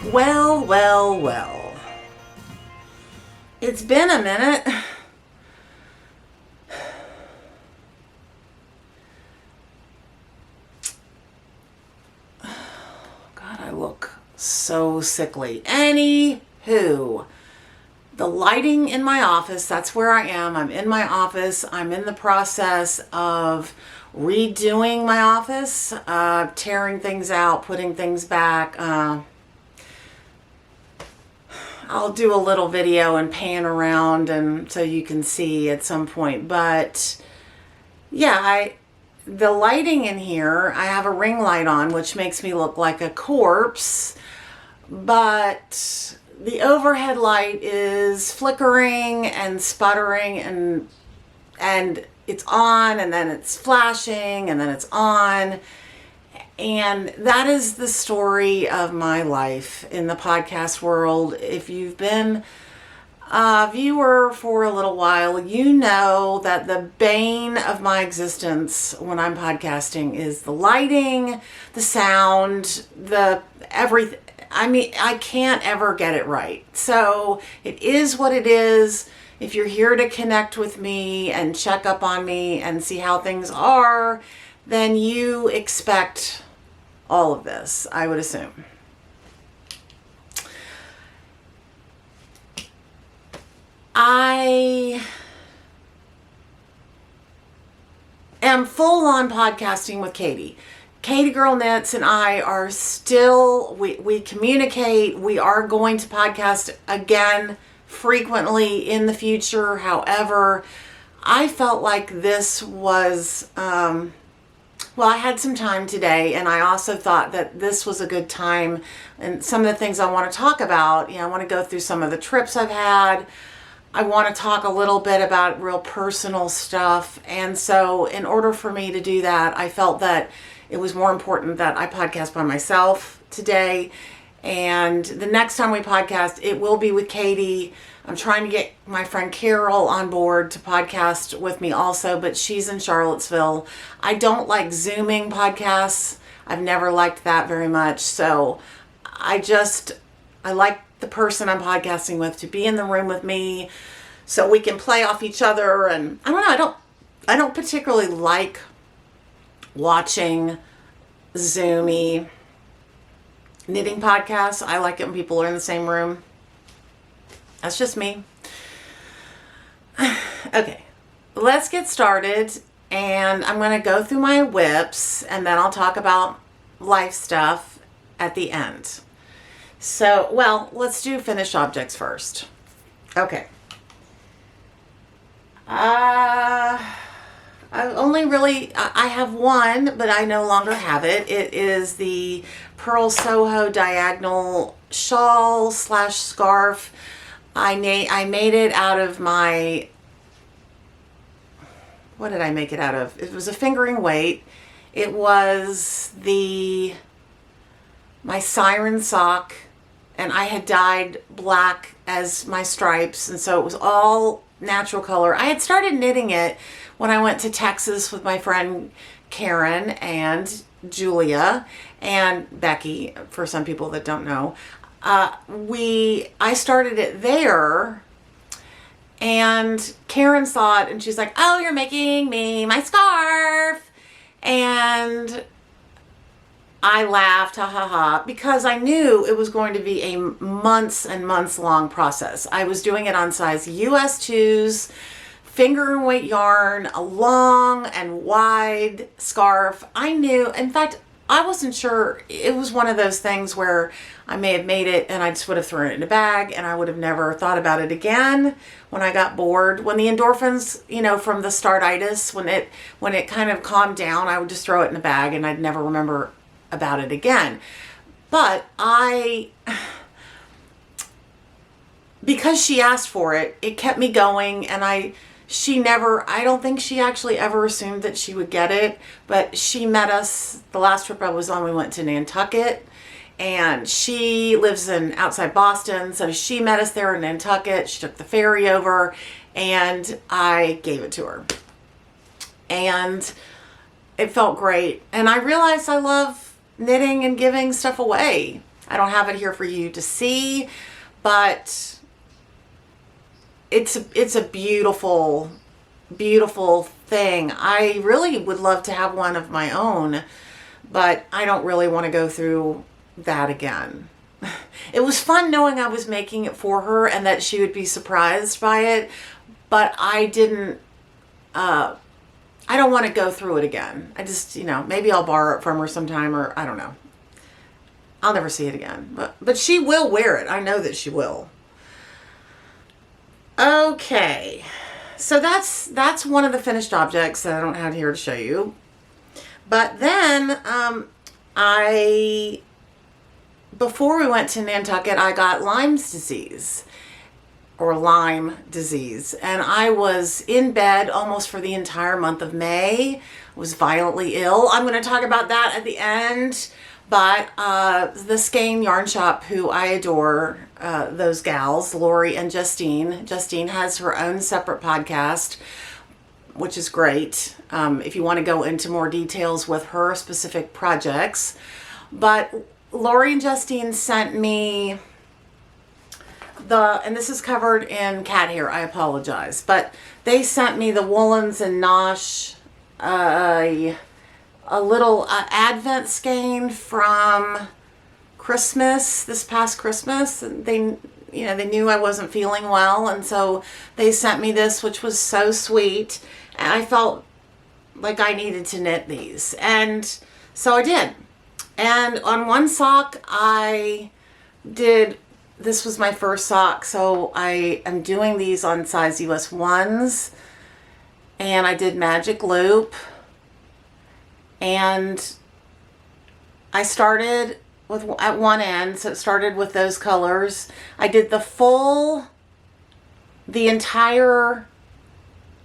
Well, well, well. It's been a minute. God, I look so sickly. Anywho, the lighting in my office, that's where I am. I'm in my office. I'm in the process of redoing my office, tearing things out, putting things back. I'll do a little video and pan around and so you can see at some point. But yeah, the lighting in here, I have a ring light on, which makes me look like a corpse. But the overhead light is flickering and sputtering and it's on and then it's flashing and then it's on. And that is the story of my life in the podcast world. If you've been a viewer for a little while, you know that the bane of my existence when I'm podcasting is the lighting, the sound, the everything. I mean, I can't ever get it right. So it is what it is. If you're here to connect with me and check up on me and see how things are, then you expect all of this, I would assume. I am full on podcasting with Katie. Katie Girl Knits and I are still, we communicate. We are going to podcast again frequently in the future. However, I felt like this was, well, I had some time today, and I also thought that this was a good time. And some of the things I want to talk about, I want to go through some of the trips I've had. I want to talk a little bit about real personal stuff. And so in order for me to do that, I felt that it was more important that I podcast by myself today. And the next time we podcast, it will be with Katie. I'm trying to get my friend Carol on board to podcast with me also, but she's in Charlottesville. I don't like Zooming podcasts. I've never liked that very much. So I like the person I'm podcasting with to be in the room with me so we can play off each other. And I don't know, I don't particularly like watching Zoomy knitting podcasts. I like it when people are in the same room. That's just me. Okay, let's get started. And I'm going to go through my whips and then I'll talk about life stuff at the end. So, well, let's do finished objects first. Okay. I have one, but I no longer have it. It is the Purl Soho diagonal shawl / scarf. I made it out of my, what did I make it out of? It was a fingering weight. It was my siren sock, and I had dyed black as my stripes, and so it was all natural color. I had started knitting it when I went to Texas with my friend Karen and Julia and Becky, for some people that don't know. I started it there, and Karen saw it and she's like, "Oh, you're making me my scarf." And I laughed, ha ha ha, because I knew it was going to be a months and months long process. I was doing it on size US 2s, finger and weight yarn, a long and wide scarf. I knew, in fact, I wasn't sure. It was one of those things where I may have made it and I just would have thrown it in a bag and I would have never thought about it again when I got bored. When the endorphins, from the startitis, when it kind of calmed down, I would just throw it in a bag and I'd never remember about it again. But because she asked for it, it kept me going, and I don't think she actually ever assumed that she would get it, but she met us the last trip I was on. We went to Nantucket, and she lives outside Boston, so she met us there in Nantucket. She took the ferry over, and I gave it to her. And it felt great. And I realized I love knitting and giving stuff away. I don't have it here for you to see, but it's a beautiful, beautiful thing. I really would love to have one of my own, but I don't really want to go through that again. It was fun knowing I was making it for her and that she would be surprised by it, but I didn't, I don't want to go through it again. I just, maybe I'll borrow it from her sometime, or I don't know. I'll never see it again, but she will wear it. I know that she will. Okay. So that's one of the finished objects that I don't have here to show you. But then, before we went to Nantucket, I got Lyme disease, and I was in bed almost for the entire month of May. Was violently ill. I'm going to talk about that at the end, but the Skein yarn shop, who I adore, those gals, Lori and Justine. Justine has her own separate podcast, which is great, if you want to go into more details with her specific projects. But Lori and Justine sent me and this is covered in cat hair, I apologize, but they sent me the Woolens and Nosh, a little Advent skein from Christmas, this past Christmas. They knew I wasn't feeling well, and so they sent me this, which was so sweet. And I felt like I needed to knit these, and so I did. And on one sock, this was my first sock, so I am doing these on size US 1s, and I did magic loop, and I started at one end, so it started with those colors. I did the entire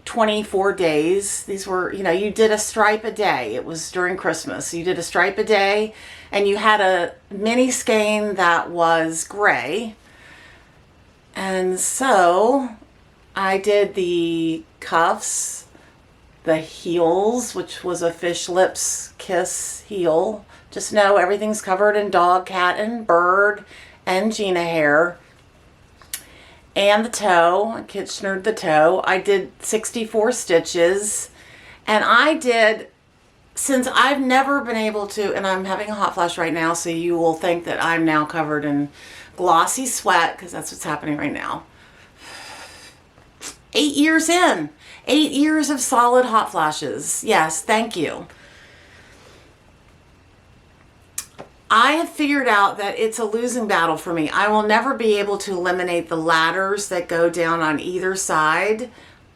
24 days. These were, you did a stripe a day. It was during Christmas. You did a stripe a day, and you had a mini skein that was gray. And so I did the cuffs, the heels, which was a fish lips kiss heel. Just know everything's covered in dog, cat, and bird, and Gina hair. And the toe, I Kitchenered the toe. I did 64 stitches, and since I've never been able to, and I'm having a hot flash right now, so you will think that I'm now covered in glossy sweat, because that's what's happening right now. 8 years in, 8 years of solid hot flashes. Yes, thank you. I have figured out that it's a losing battle for me. I will never be able to eliminate the ladders that go down on either side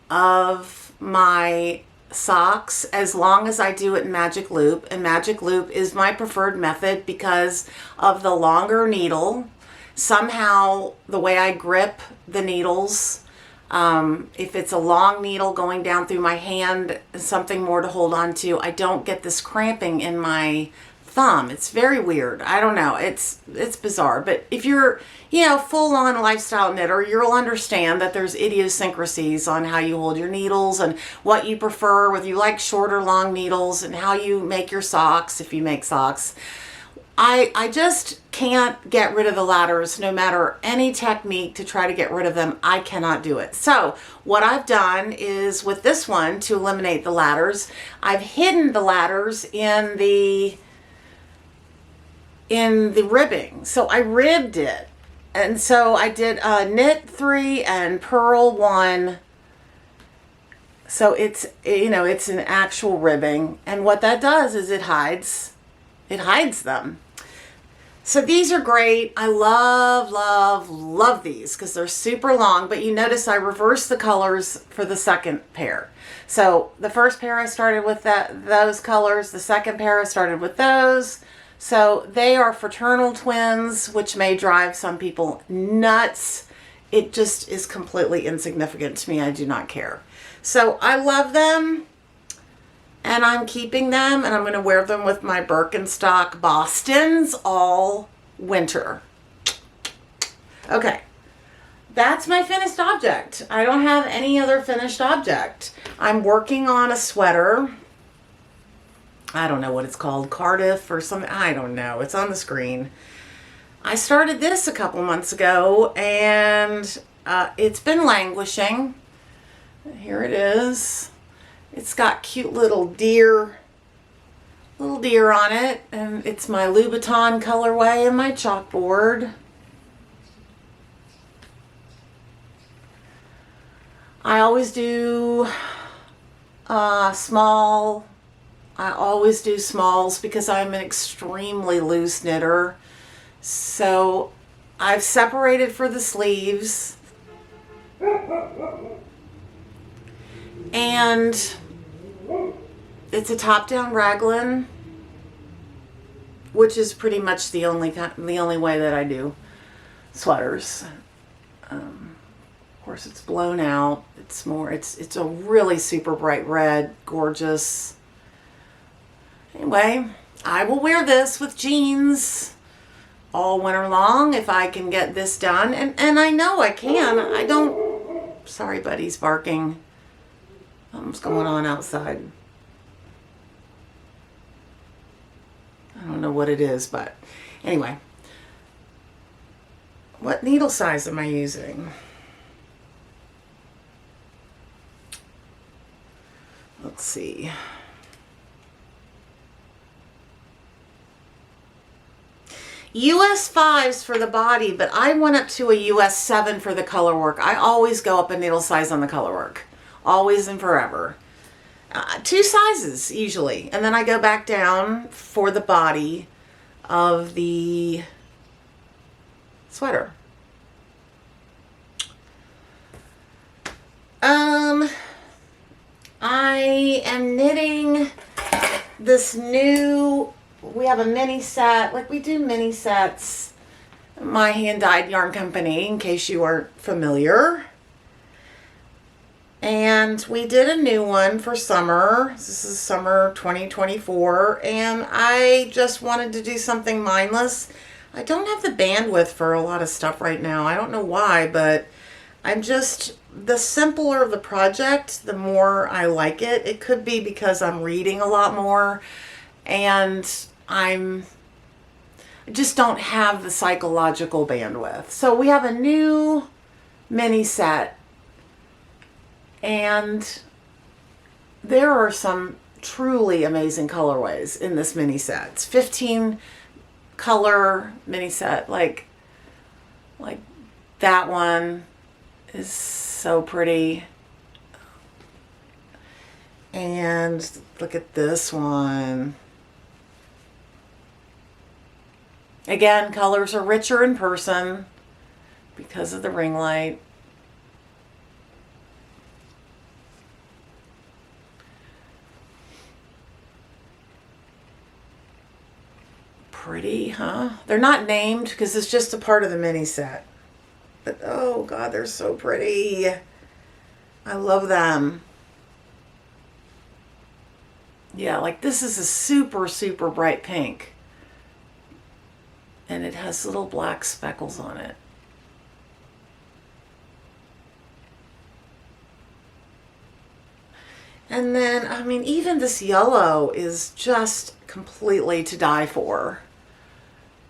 of my socks as long as I do it in magic loop. And magic loop is my preferred method because of the longer needle. Somehow the way I grip the needles, if it's a long needle going down through my hand, something more to hold on to, I don't get this cramping in my thumb. It's very weird. I don't know. It's bizarre. But if you're, full-on lifestyle knitter, you'll understand that there's idiosyncrasies on how you hold your needles and what you prefer, whether you like short or long needles, and how you make your socks, if you make socks. I just can't get rid of the ladders, no matter any technique to try to get rid of them. I cannot do it. So what I've done is, with this one, to eliminate the ladders, I've hidden the ladders in the ribbing. So I ribbed it. And so I did knit 3 and purl 1. So it's an actual ribbing. And what that does is it hides them. So these are great. I love, love, love these because they're super long, but you notice I reversed the colors for the second pair. So the first pair I started with those colors. The second pair I started with those. So they are fraternal twins, which may drive some people nuts. It just is completely insignificant to me. I do not care. So I love them, and I'm keeping them, and I'm going to wear them with my Birkenstock Bostons all winter. Okay, that's my finished object. I don't have any other finished object. I'm working on a sweater. I don't know what it's called, Cardiff or something. I don't know. It's on the screen. I started this a couple months ago, and it's been languishing. Here it is. It's got cute little deer on it, and it's my Louboutin colorway and my chalkboard. I always do small. I always do smalls because I'm an extremely loose knitter. So I've separated for the sleeves. And it's a top-down raglan, which is pretty much the only way that I do sweaters. Of course, it's blown out. It's a really super bright red, gorgeous. Anyway, I will wear this with jeans all winter long if I can get this done, and I know I can. I don't. Sorry, buddy's barking. Something's going on outside. I don't know what it is, but anyway. What needle size am I using? Let's see. US 5s for the body, but I went up to a US 7 for the color work. I always go up a needle size on the color work. Always and forever. 2 sizes usually. And then I go back down for the body of the sweater. I am knitting this new, we have a mini set, like we do mini sets, my hand-dyed yarn company, in case you aren't familiar. And we did a new one for summer. This is summer 2024, and I just wanted to do something mindless. I don't have the bandwidth for a lot of stuff right now. I don't know why, but the simpler the project, the more I like it. It could be because I'm reading a lot more, and I just don't have the psychological bandwidth. So we have a new mini set, and there are some truly amazing colorways in this mini set. It's 15 color mini set, like that one is so pretty. And look at this one. Again, colors are richer in person because of the ring light. Pretty, huh? They're not named because it's just a part of the mini set. But oh God, they're so pretty. I love them. Yeah, like this is a super, super bright pink. And it has little black speckles on it. And then, I mean, even this yellow is just completely to die for.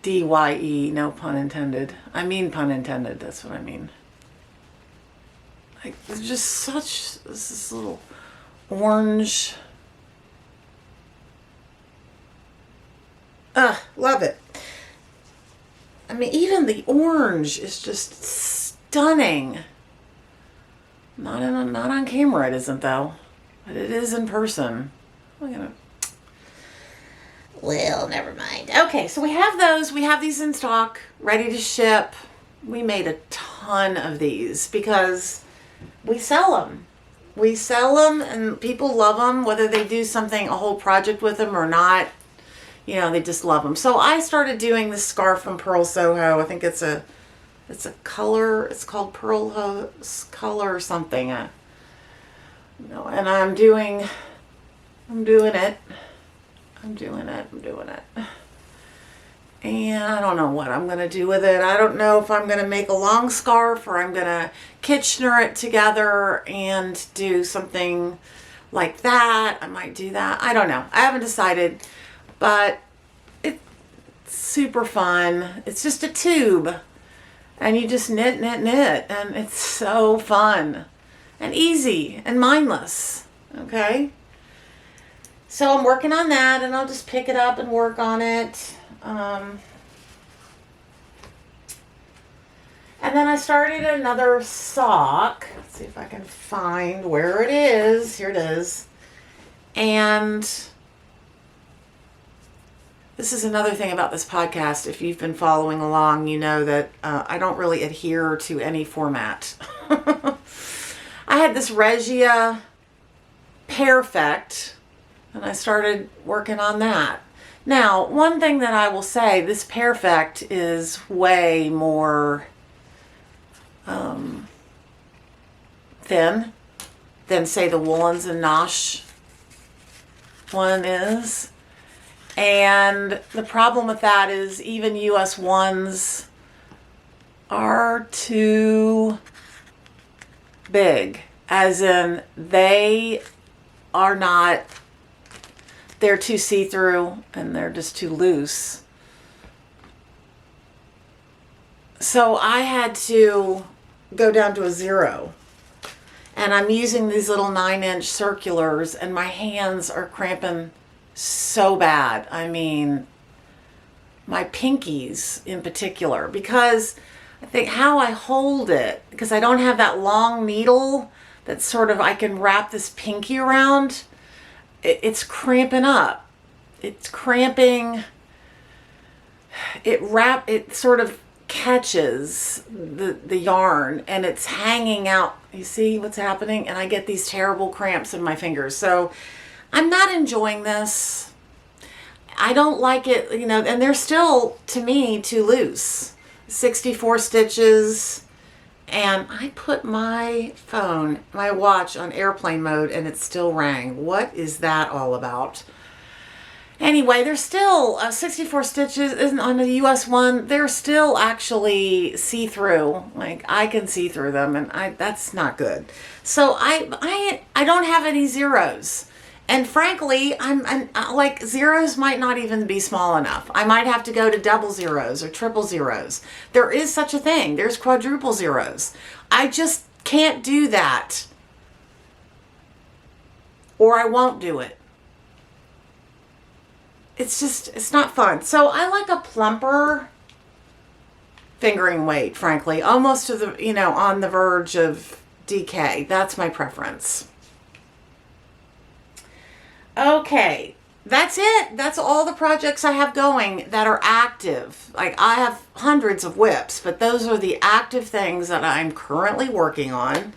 DYE, no pun intended. I mean pun intended, that's what I mean. Like, there's just such, this little orange. Love it. I mean, even the orange is just stunning. Not on camera it isn't though, but it is in person. Well, never mind. Okay, so we have those. We have these in stock, ready to ship. We made a ton of these because we sell them. We sell them and people love them, whether they do a whole project with them or not. You know, they just love them. So I started doing this scarf from Purl Soho. I think it's a color. It's called Purl color or something. No, and I'm doing it. And I don't know what I'm going to do with it. I don't know if I'm going to make a long scarf or I'm going to Kitchener it together and do something like that. I might do that. I don't know. I haven't decided, but super fun. It's just a tube. And you just knit, knit, knit. And it's so fun. And easy. And mindless. Okay? So I'm working on that. And I'll just pick it up and work on it. And then I started another sock. Let's see if I can find where it is. Here it is. And this is another thing about this podcast. If you've been following along, you know that I don't really adhere to any format. I had this Reia Perfect, and I started working on that. Now, one thing that I will say, this Perfect is way more thin than, say, the Woolens and Nosh one is. And the problem with that is even US ones are too big, as in they're too see-through and they're just too loose. So I had to go down to a 0. And I'm using these little 9-inch circulars, and my hands are cramping so bad. I mean, my pinkies in particular, because I think how I hold it, because I don't have that long needle that sort of I can wrap this pinky around, it's cramping up. It's cramping. It sort of catches the yarn, and it's hanging out. You see what's happening? And I get these terrible cramps in my fingers. So I'm not enjoying this. I don't like it, you know, and they're still, to me, too loose. 64 stitches. And I put my phone, my watch, on airplane mode, and it still rang. What is that all about? Anyway, there's still 64 stitches isn't on the US one. They're still actually see-through. Like, I can see through them, and that's not good. So I don't have any zeros. And frankly, I'm like, zeros might not even be small enough. I might have to go to double zeros or triple zeros. There is such a thing. There's quadruple zeros. I just can't do that. Or I won't do it. It's not fun. So I like a plumper fingering weight, frankly, almost to the, you know, on the verge of DK. That's my preference. Okay, that's it. That's all the projects I have going that are active. Like, I have hundreds of whips, but those are the active things that I'm currently working on.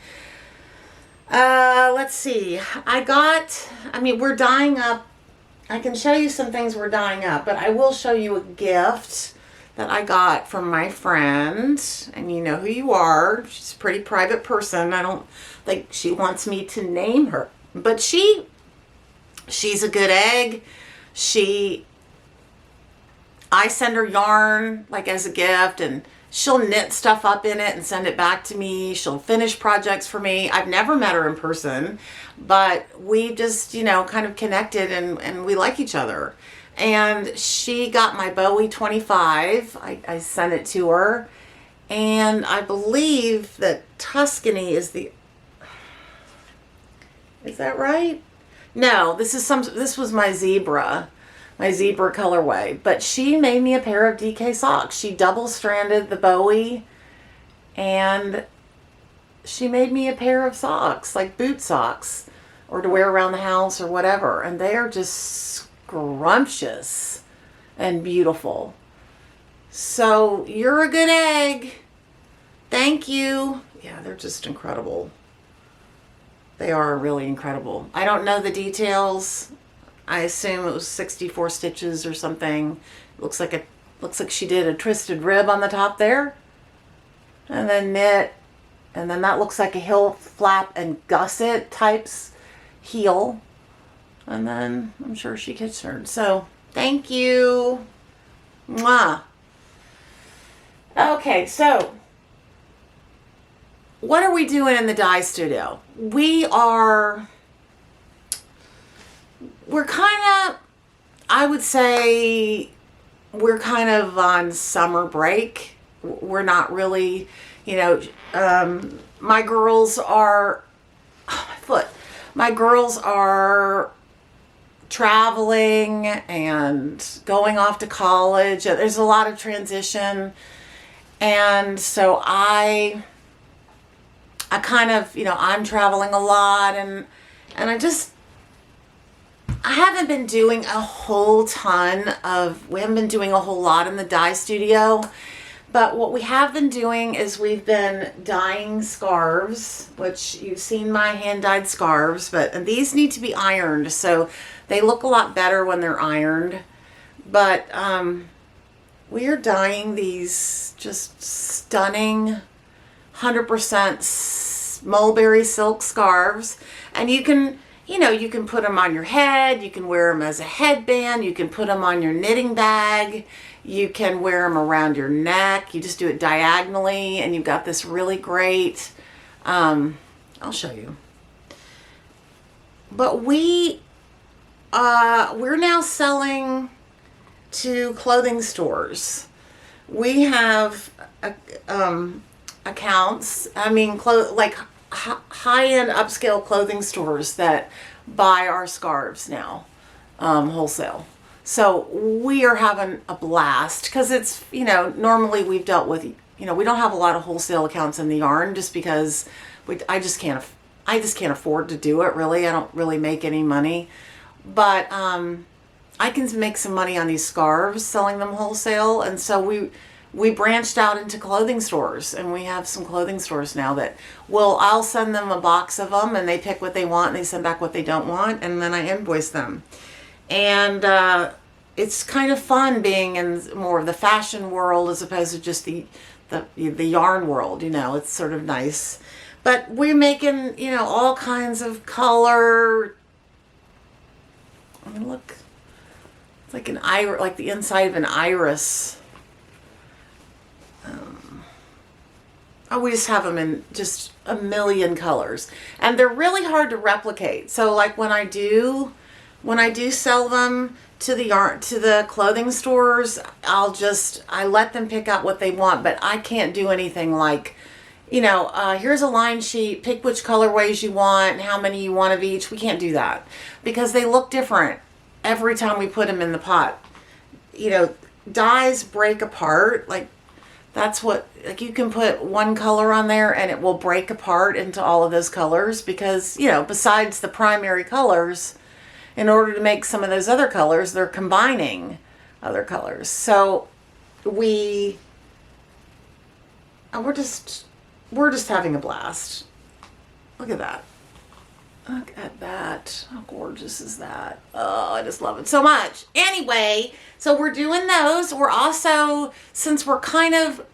Let's see. We're dyeing up. I can show you some things we're dyeing up, but I will show you a gift that I got from my friend, and you know who you are. She's a pretty private person. I don't think she wants me to name her, but she's a good egg. I send her yarn like as a gift, and she'll knit stuff up in it and send it back to me. She'll finish projects for me. I've never met her in person, but we just, you know, kind of connected, and we like each other. And she got my Bowie 25. I sent it to her. And I believe that Tuscany is that right? No, this was my zebra colorway, but she made me a pair of DK socks. She double stranded the Bowie, and she made me a pair of socks, like boot socks, or to wear around the house or whatever. And they are just scrumptious and beautiful. So you're a good egg. Thank you. Yeah, they're just incredible. They are really incredible. I don't know the details. I assume it was 64 stitches or something. Looks like she did a twisted rib on the top there, and then knit, and then that looks like a heel flap and gusset types heel, and then I'm sure she kitchenered. So thank you. Mwah. Okay, so what are we doing in the dye studio? We're kind of, I would say, we're kind of on summer break. We're not really, you know, my girls are, oh, my foot. My girls are traveling and going off to college. There's a lot of transition. And so I kind of, you know, I'm traveling a lot, and I haven't been doing a whole we haven't been doing a whole lot in the dye studio, but what we have been doing is we've been dyeing scarves, which you've seen my hand dyed scarves, and these need to be ironed, so they look a lot better when they're ironed. But we are dyeing these just stunning 100% mulberry silk scarves, and you can, you know, you can put them on your head, you can wear them as a headband, you can put them on your knitting bag, you can wear them around your neck. You just do it diagonally, and you've got this really great, I'll show you. But we're now selling to clothing stores. We have accounts, I mean, like high-end upscale clothing stores that buy our scarves now, wholesale. So we are having a blast, because it's, you know, normally we've dealt with, you know, we don't have a lot of wholesale accounts in the yarn, just because I just can't afford to do it, really. I don't really make any money, but I can make some money on these scarves selling them wholesale. And so we branched out into clothing stores, and we have some clothing stores now that I'll send them a box of them, and they pick what they want, and they send back what they don't want, and then I invoice them. And it's kind of fun being in more of the fashion world as opposed to just the yarn world, you know. It's sort of nice. But we're making, you know, all kinds of color. I mean, look, it's like like the inside of an iris. We just have them in just a million colors, and they're really hard to replicate. So like when I do sell them to the clothing stores, I let them pick out what they want, but I can't do anything like, you know, here's a line sheet, pick which colorways you want and how many you want of each. We can't do that, because they look different every time we put them in the pot. You know, dyes break apart. Like, that's what, like, you can put one color on there and it will break apart into all of those colors, because, you know, besides the primary colors, in order to make some of those other colors, they're combining other colors. So we're just having a blast. Look at that. Look at that. How gorgeous is that? Oh, I just love it so much. Anyway, so we're doing those. We're also, since we're kind of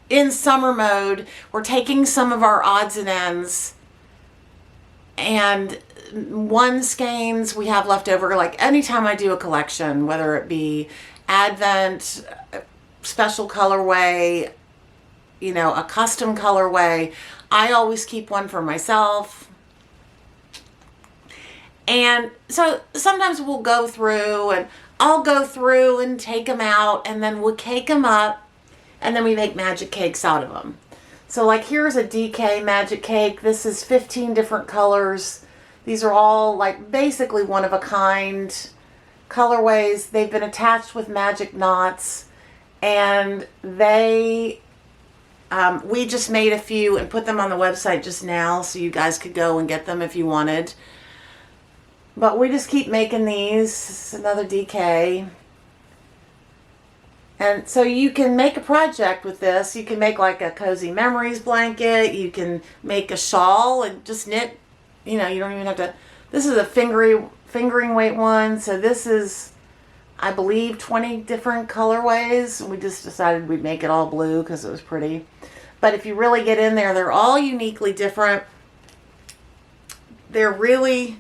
in summer mode, we're taking some of our odds and ends, and skeins we have left over. Like, anytime I do a collection, whether it be Advent, special colorway, you know, a custom colorway, I always keep one for myself. And so sometimes we'll go through, and I'll go through and take them out, and then we'll cake them up, and then we make magic cakes out of them. So like, here's a DK magic cake. This is 15 different colors. These are all like basically one of a kind colorways. They've been attached with magic knots, and we just made a few and put them on the website just now, so you guys could go and get them if you wanted. But we just keep making these. This is another DK. And so you can make a project with this. You can make like a cozy memories blanket. You can make a shawl and just knit. You know, you don't even have to. This is a fingering weight one. So this is, I believe, 20 different colorways. We just decided we'd make it all blue because it was pretty. But if you really get in there, they're all uniquely different. They're really,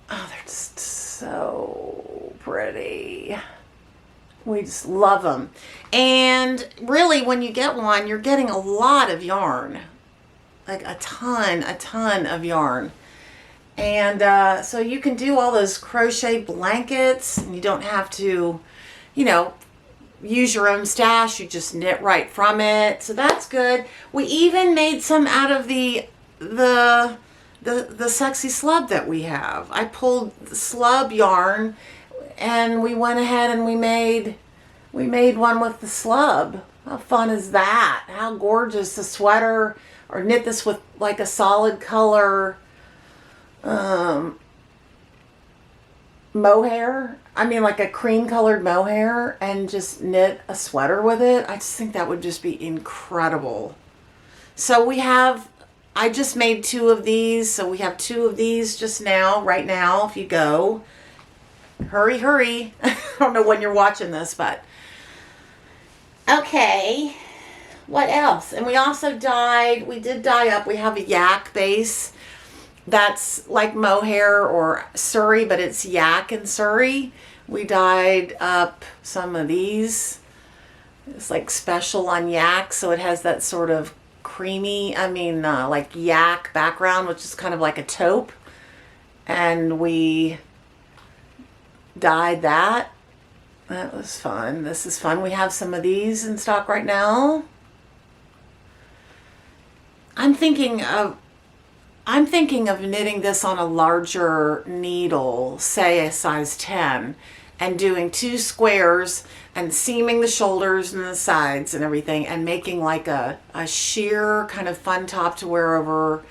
oh, they're just so pretty. We just love them. And really, when you get one, you're getting a lot of yarn. Like a ton of yarn. And so you can do all those crochet blankets, and you don't have to, you know, use your own stash. You just knit right from it. So that's good. We even made some out of the sexy slub that we have. I pulled the slub yarn, and we went ahead and we made one with the slub. How fun is that? How gorgeous. The sweater, or knit this with like a solid color mohair. I mean, like a cream colored mohair, and just knit a sweater with it. I just think that would just be incredible. So I just made 2 of these. So we have 2 of these just now, right now, if you go. Hurry, hurry. I don't know when you're watching this, but. Okay. What else? And we also we did dye up. We have a yak base that's like mohair or Surrey, but it's yak and Surrey. We dyed up some of these. It's like special on yak, so it has that sort of creamy, like yak background, which is kind of like a taupe. And we dyed that. That was fun. This is fun. We have some of these in stock right now. I'm thinking of knitting this on a larger needle, say a size 10, and doing 2 squares and seaming the shoulders and the sides and everything, and making like a sheer kind of fun top to wear over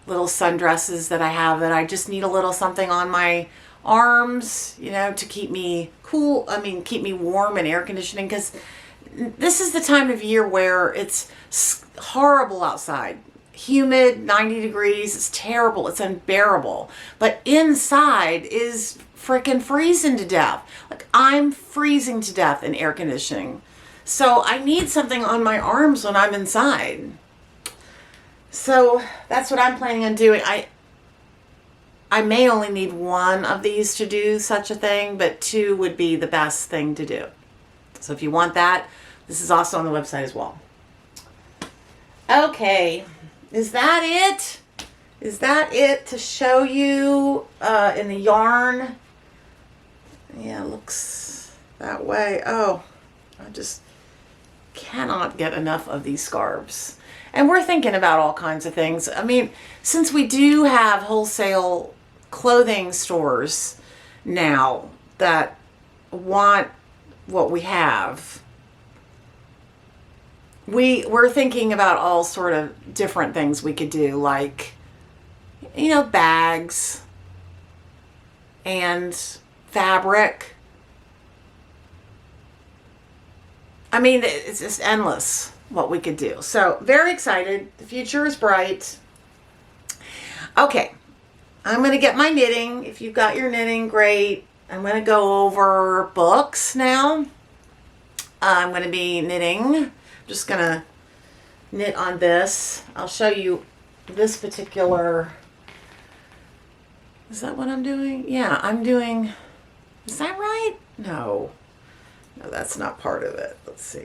little sundresses that I have, that I just need a little something on my arms, you know, to keep me cool. Keep me warm and air conditioning, because this is the time of year where it's horrible outside. Humid, 90 degrees, it's terrible, it's unbearable. But inside is freaking freezing to death. Like, I'm freezing to death in air conditioning. So I need something on my arms when I'm inside. So that's what I'm planning on doing. I may only need 1 of these to do such a thing, but 2 would be the best thing to do. So if you want that, this is also on the website as well. Okay. Is that it? Is that it to show you in the yarn? Yeah, it looks that way. Oh, I just cannot get enough of these scarves. And we're thinking about all kinds of things. I mean, since we do have wholesale clothing stores now that want what we have, we're thinking about all sort of different things we could do, like, you know, bags and fabric. I mean, it's just endless what we could do. So very excited. The future is bright. Okay, I'm going to get my knitting. If you've got your knitting, great. I'm going to go over books now. I'm going to be knitting. Just gonna knit on this. I'll show you this particular. Is that what I'm doing? Yeah, I'm doing. Is that right? No, that's not part of it. Let's see.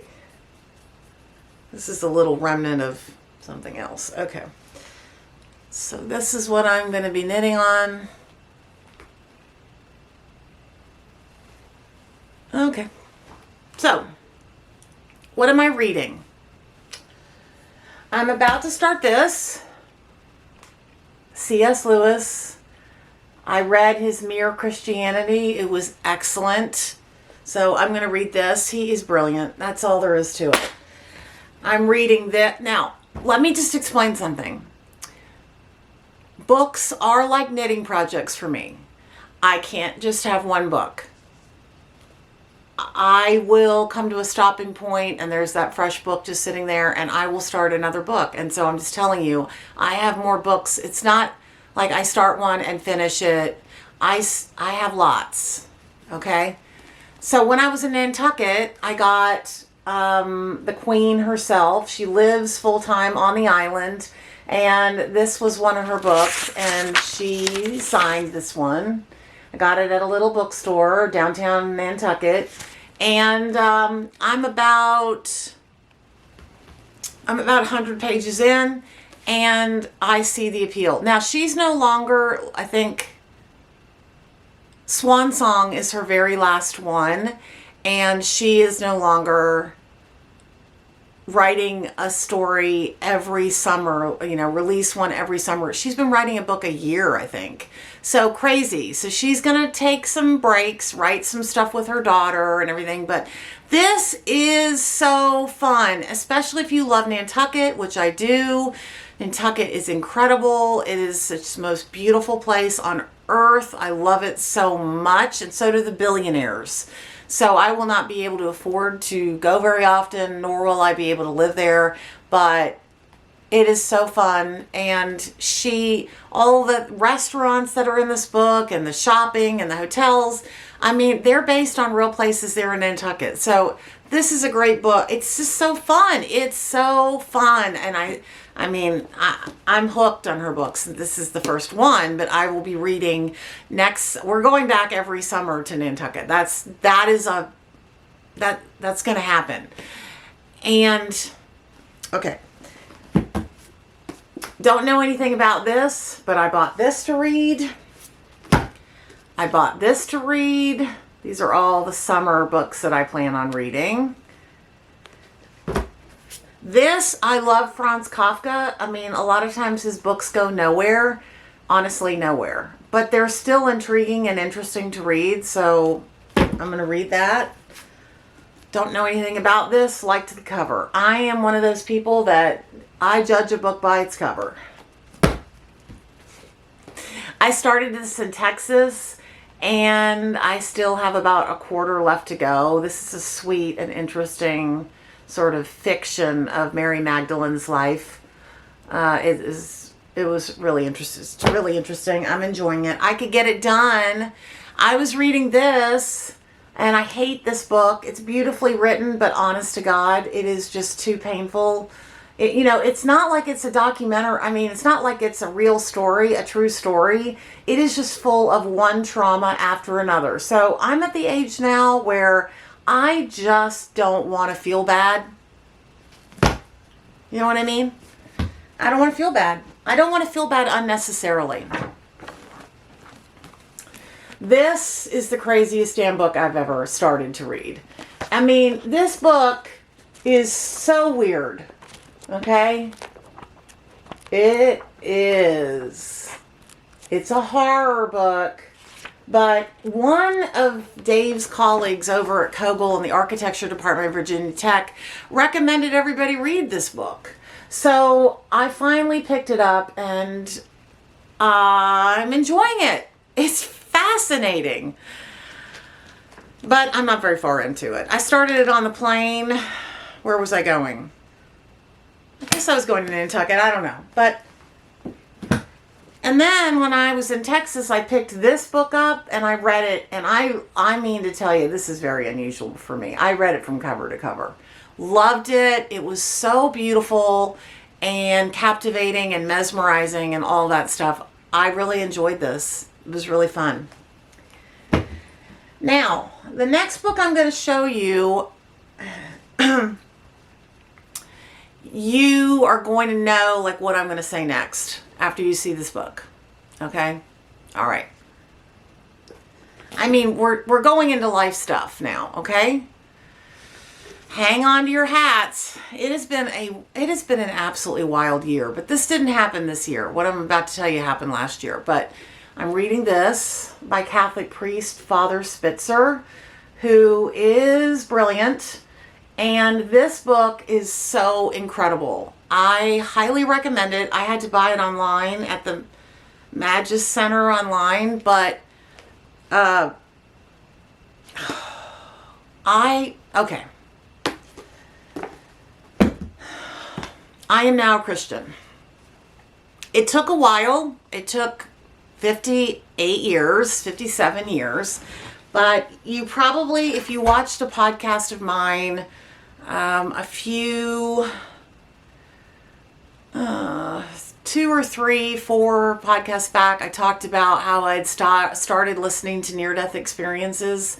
This is a little remnant of something else. Okay. So this is what I'm going to be knitting on. Okay. So, what am I reading? I'm about to start this. C.S. Lewis. I read his Mere Christianity. It was excellent. So I'm going to read this. He is brilliant. That's all there is to it. I'm reading that. Now, let me just explain something. Books are like knitting projects for me. I can't just have one book. I will come to a stopping point and there's that fresh book just sitting there, and I will start another book. And so I'm just telling you, I have more books. It's not like I start one and finish it. I have lots. Okay. So when I was in Nantucket, I got the Queen herself. She lives full time on the island, and this was one of her books, and she signed this one. I got it at a little bookstore downtown Nantucket, and I'm about 100 pages in, and I see the appeal. Now, she's no longer, I think, Swan Song is her very last one, and she is no longer writing a story every summer, release one every summer. She's been writing a book a year, I think. So crazy. So she's going to take some breaks, write some stuff with her daughter and everything. But this is so fun, especially if you love Nantucket, which I do. Nantucket is incredible. It is such the most beautiful place on earth. I love it so much, and so do the billionaires. So I will not be able to afford to go very often, nor will I be able to live there, but it is so fun. And all the restaurants that are in this book and the shopping and the hotels, I mean, they're based on real places there in Nantucket. So this is a great book. It's just so fun. It's so fun. And I'm hooked on her books. This is the first one, but I will be reading next. We're going back every summer to Nantucket. That's going to happen. And okay. Don't know anything about this, but I bought this to read. I bought this to read. These are all the summer books that I plan on reading. This, I love Franz Kafka. I mean, a lot of times his books go nowhere. Honestly, nowhere. But they're still intriguing and interesting to read, so I'm going to read that. Don't know anything about this. Liked the cover. I am one of those people that I judge a book by its cover. I started this in Texas, and I still have about a quarter left to go. This is a sweet and interesting sort of fiction of Mary Magdalene's life. It was really interesting. It's really interesting. I'm enjoying it. I could get it done. I was reading this, and I hate this book. It's beautifully written, but honest to God, it is just too painful. It's not like it's a documentary. I mean, it's not like it's a real story, a true story. It is just full of one trauma after another. So I'm at the age now where I just don't want to feel bad. You know what I mean? I don't want to feel bad. I don't want to feel bad unnecessarily. This is the craziest damn book I've ever started to read. I mean, this book is so weird. Okay? It is. It's a horror book. But one of Dave's colleagues over at Kogel in the architecture department of Virginia Tech recommended everybody read this book. So I finally picked it up, and I'm enjoying it. It's fascinating. But I'm not very far into it. I started it on the plane. Where was I going? I guess I was going to Nantucket. I don't know. And then when I was in Texas, I picked this book up and I read it. And I mean to tell you, this is very unusual for me. I read it from cover to cover. Loved it. It was so beautiful and captivating and mesmerizing and all that stuff. I really enjoyed this. It was really fun. Now, the next book I'm going to show you, you are going to know like what I'm going to say next after you see this book. Okay? All right. I mean, we're going into life stuff now, okay? Hang on to your hats. It has been an absolutely wild year, but this didn't happen this year. What I'm about to tell you happened last year, but I'm reading this by Catholic priest Father Spitzer, who is brilliant. And this book is so incredible. I highly recommend it. I had to buy it online at the Magis Center online, but okay. I am now a Christian. It took a while. It took 58 years, 57 years. But you probably, if you watched a podcast of mine, a few, 2 or 3, 4 podcasts back, I talked about how I'd started listening to near-death experiences.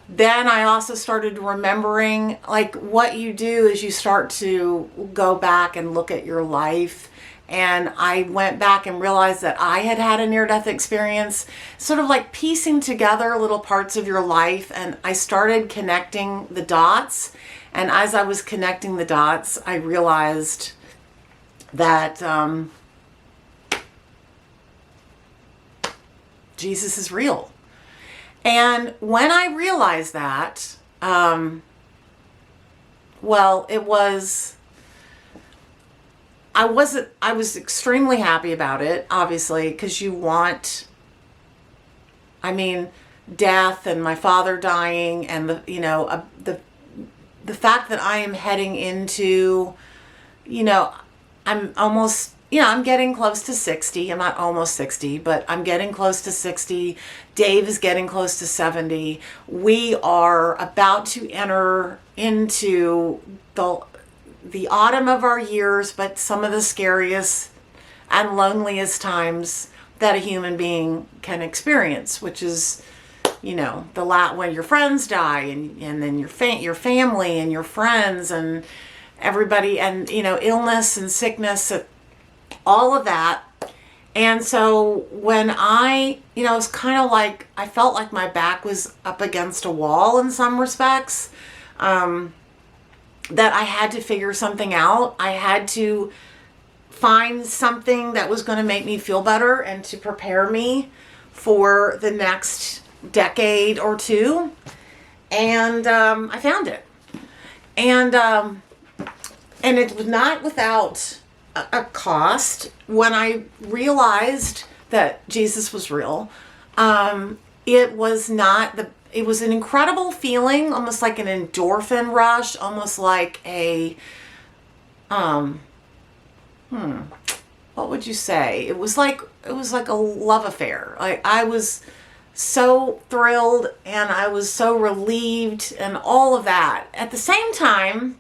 Then I also started remembering, like, what you do is you start to go back and look at your life And I went back and realized that I had had a near-death experience, sort of like piecing together little parts of your life. And I started connecting the dots. And as I was connecting the dots, I realized that Jesus is real. And when I realized that, I was extremely happy about it, obviously, because death and my father dying and the fact that I am heading into, I'm getting close to 60. I'm not almost 60, but I'm getting close to 60. Dave is getting close to 70. We are about to enter into the autumn of our years, but some of the scariest and loneliest times that a human being can experience, which is, when your friends die and then your family and your friends and everybody, and, illness and sickness, all of that. And so when it was kind of like, I felt like my back was up against a wall in some respects, that I had to figure something out. I had to find something that was going to make me feel better and to prepare me for the next decade or two. And I found it. And it was not without a cost. When I realized that Jesus was real, it was an incredible feeling, almost like an endorphin rush, almost like a, what would you say? It was like a love affair. I was so thrilled and I was so relieved and all of that. At the same time,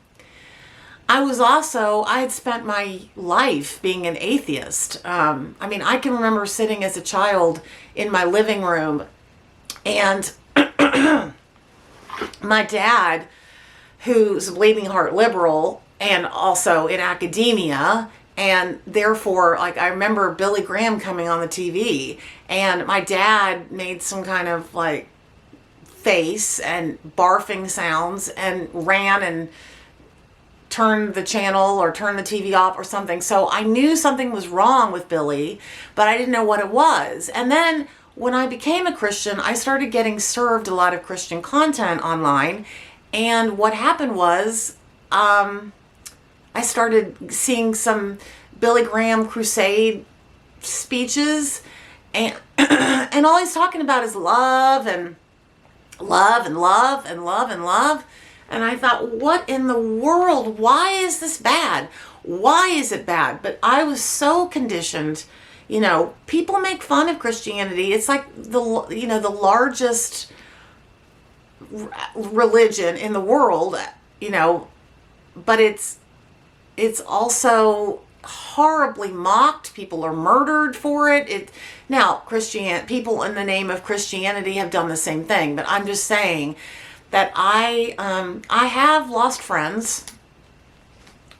I had spent my life being an atheist. I can remember sitting as a child in my living room, and my dad, who's a bleeding heart liberal and also in academia, and therefore, I remember Billy Graham coming on the TV, and my dad made some kind of face and barfing sounds and ran and turn the channel or turn the TV off or something. So I knew something was wrong with Billy, but I didn't know what it was. And then when I became a Christian, I started getting served a lot of Christian content online. And what happened was, I started seeing some Billy Graham crusade speeches, and and all he's talking about is love and love and love and love and love. And I thought, what in the world? Why is this bad? Why is it bad? But I was so conditioned. People make fun of Christianity. It's like the largest religion in the world, but it's also horribly mocked. People are murdered for it. Now, people in the name of Christianity have done the same thing, but I'm just saying that I have lost friends.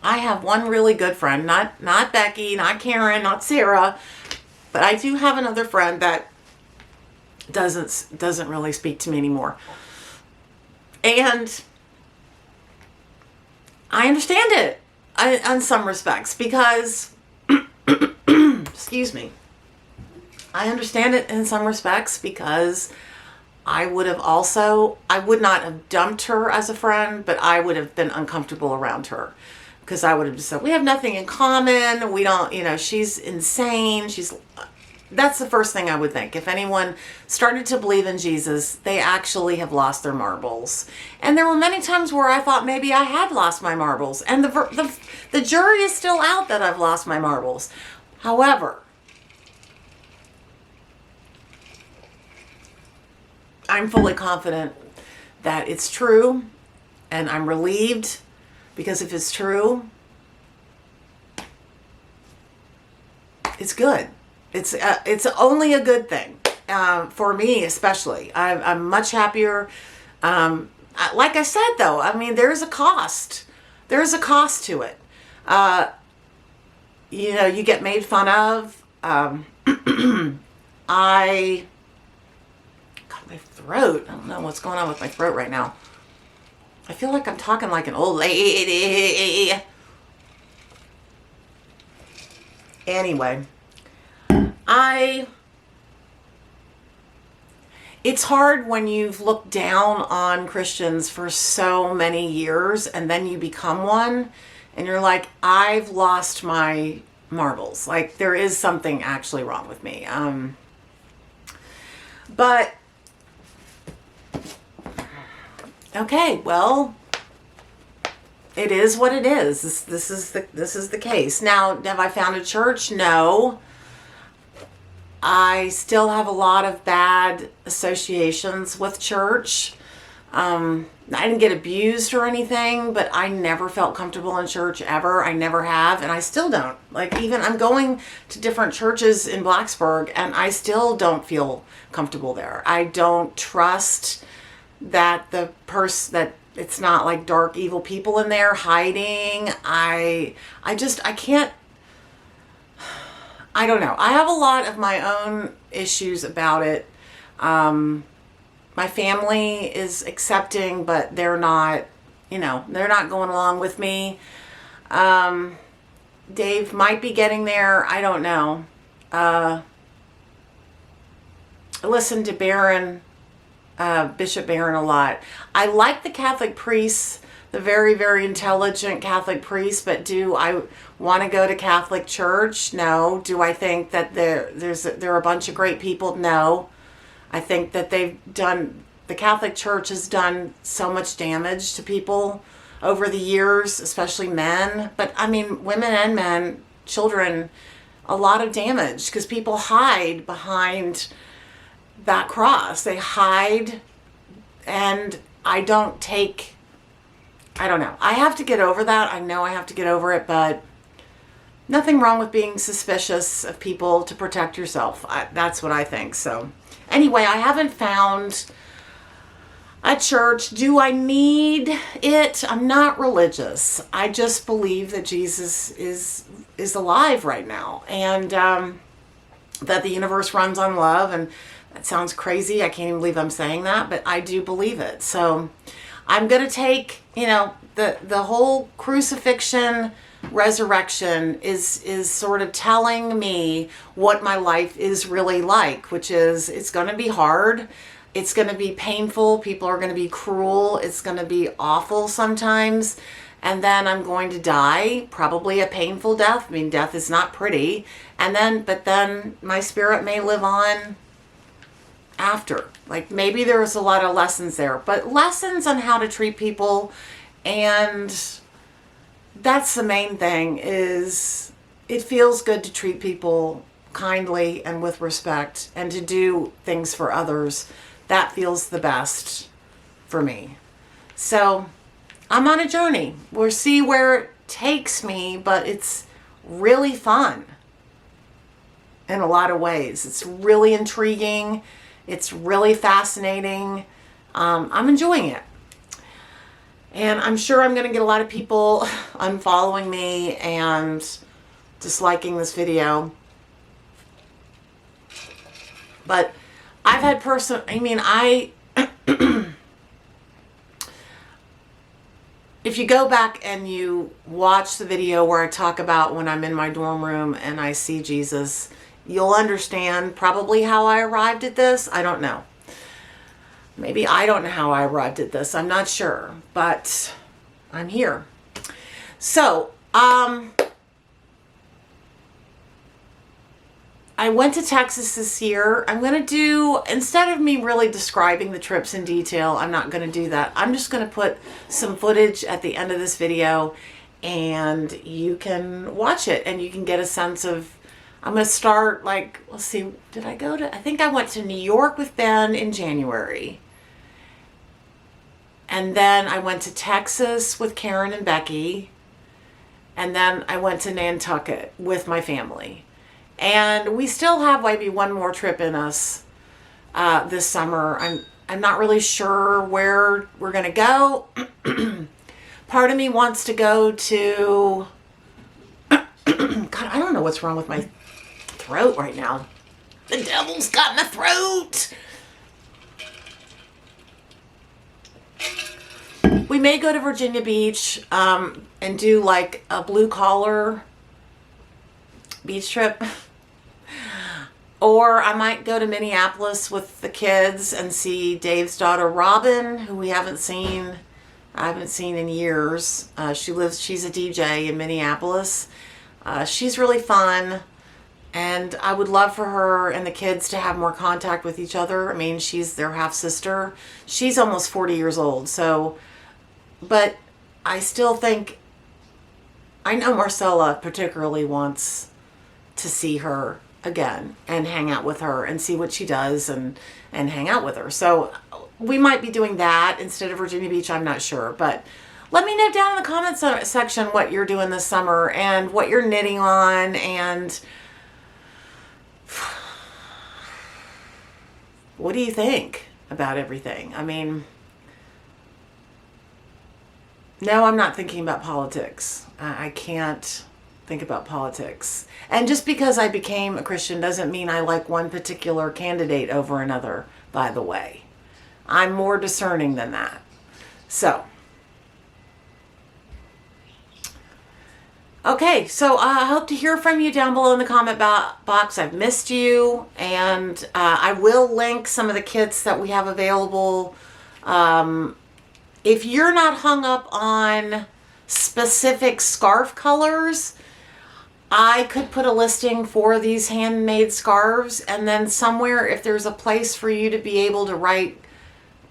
I have one really good friend, not Becky, not Karen, not Sarah, but I do have another friend that doesn't really speak to me anymore. And I understand it in some respects because, excuse me, I understand it in some respects because I would not have dumped her as a friend, but I would have been uncomfortable around her because I would have just said, we have nothing in common. We don't, she's insane. That's the first thing I would think. If anyone started to believe in Jesus, they actually have lost their marbles. And there were many times where I thought maybe I had lost my marbles. And the jury is still out that I've lost my marbles. However, I'm fully confident that it's true, and I'm relieved because if it's true, it's good. It's only a good thing for me, especially. I'm much happier. Like I said, though, there's a cost. There's a cost to it. you get made fun of. I got my throat. I don't know what's going on with my throat right now. I feel like I'm talking like an old lady. Anyway, it's hard when you've looked down on Christians for so many years and then you become one and you're like, I've lost my marbles. Like, there is something actually wrong with me. But okay, well, it is what it is. This is the case. Now, have I found a church? No. I still have a lot of bad associations with church. I didn't get abused or anything, but I never felt comfortable in church ever. I never have, and I still don't. Like, even I'm going to different churches in Blacksburg, and I still don't feel comfortable there. I don't trust that that it's not like dark, evil people in there hiding. I can't. I don't know. I have a lot of my own issues about it. My family is accepting, but they're not, they're not going along with me. Dave might be getting there. I don't know. I listen to Bishop Barron a lot. I like the Catholic priests, the very, very intelligent Catholic priests, but do I want to go to Catholic church? No. Do I think that there are a bunch of great people? No. I think that the Catholic Church has done so much damage to people over the years, especially men, but I mean, women and men, children, a lot of damage because people hide behind that cross. They hide, and I don't know. I have to get over that. I know I have to get over it, but nothing wrong with being suspicious of people to protect yourself. That's what I think. So anyway, I haven't found a church. Do I need it? I'm not religious. I just believe that Jesus is alive right now, and that the universe runs on love. And that sounds crazy. I can't even believe I'm saying that, but I do believe it. So I'm going to take, the whole crucifixion, resurrection is sort of telling me what my life is really like, which is it's going to be hard. It's going to be painful. People are going to be cruel. It's going to be awful sometimes. And then I'm going to die, probably a painful death. I mean, death is not pretty. But then my spirit may live on after. Like, maybe there's a lot of lessons there, but lessons on how to treat people. And that's the main thing, is it feels good to treat people kindly and with respect and to do things for others. That feels the best for me. So I'm on a journey. We'll see where it takes me, but it's really fun in a lot of ways. It's really intriguing. It's really fascinating. I'm enjoying it. And I'm sure I'm going to get a lot of people unfollowing me and disliking this video. But I've had if you go back and you watch the video where I talk about when I'm in my dorm room and I see Jesus, you'll understand probably how I arrived at this. I don't know. Maybe I don't know how I arrived at this. I'm not sure, but I'm here. So, I went to Texas this year. I'm going to do, instead of me really describing the trips in detail, I'm not going to do that. I'm just going to put some footage at the end of this video and you can watch it and you can get a sense of, I'm going to start let's see, I think I went to New York with Ben in January. And then I went to Texas with Karen and Becky. And then I went to Nantucket with my family. And we still have maybe one more trip in us this summer. I'm not really sure where we're going to go. Part of me wants to go to God, I don't know what's wrong with my throat right now. The devil's got my throat. We may go to Virginia Beach and do like a blue collar beach trip. Or I might go to Minneapolis with the kids and see Dave's daughter Robin, who I haven't seen in years. She's a DJ in Minneapolis. She's really fun, and I would love for her and the kids to have more contact with each other. I mean, she's their half sister. She's almost 40 years old, but I still think, I know Marcella particularly wants to see her again and hang out with her and see what she does and hang out with her. So we might be doing that instead of Virginia Beach. I'm not sure, but let me know down in the comments section what you're doing this summer and what you're knitting on, and what do you think about everything? I mean, no, I'm not thinking about politics. I can't think about politics. And just because I became a Christian doesn't mean I like one particular candidate over another, by the way. I'm more discerning than that. So, okay, so I hope to hear from you down below in the comment box. I've missed you, and I will link some of the kits that we have available. If you're not hung up on specific scarf colors, I could put a listing for these handmade scarves, and then somewhere, if there's a place for you to be able to write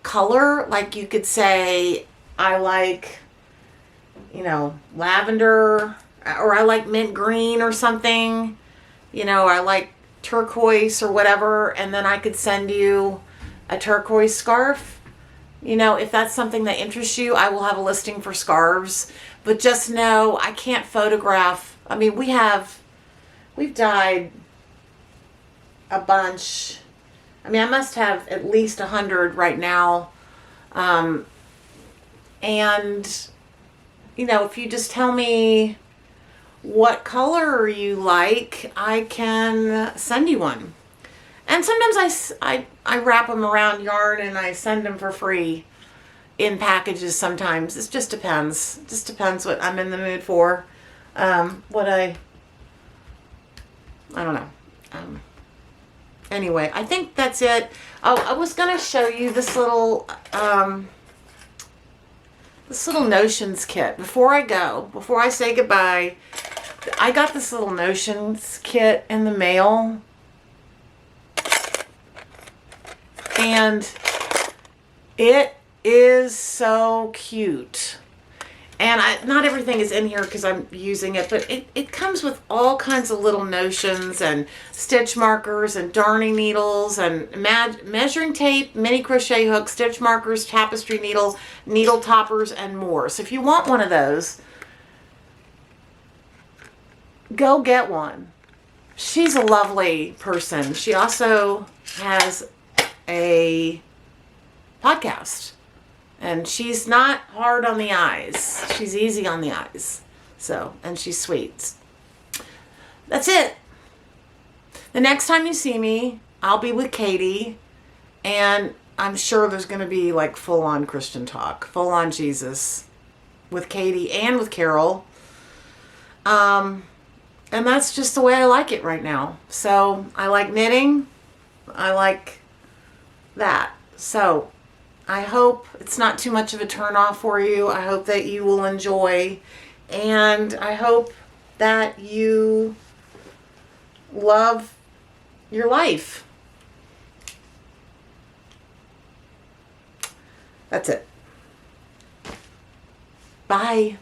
color, like you could say, I like, lavender, or I like mint green or something, I like turquoise or whatever, and then I could send you a turquoise scarf. If that's something that interests you, I will have a listing for scarves. But just know I can't photograph. I mean, we've dyed a bunch. I mean, I must have at least 100 right now. And, if you just tell me what color you like, I can send you one. And sometimes I wrap them around yarn and I send them for free in packages sometimes. It just depends. It just depends what I'm in the mood for. I don't know. Anyway, I think that's it. Oh, I was going to show you this little Notions kit. Before I say goodbye, I got this little Notions kit in the mail. And it is so cute. And not everything is in here because I'm using it, but it comes with all kinds of little notions and stitch markers and darning needles and measuring tape, mini crochet hooks, stitch markers, tapestry needle, needle toppers, and more. So if you want one of those, go get one. She's a lovely person. She also has a podcast. And she's not hard on the eyes. She's easy on the eyes. So, and she's sweet. That's it. The next time you see me, I'll be with Katie. And I'm sure there's going to be like full-on Christian talk. Full-on Jesus. With Katie and with Carol. And that's just the way I like it right now. So, I like knitting. I like that. So, I hope it's not too much of a turn off for you. I hope that you will enjoy, and I hope that you love your life. That's it. Bye.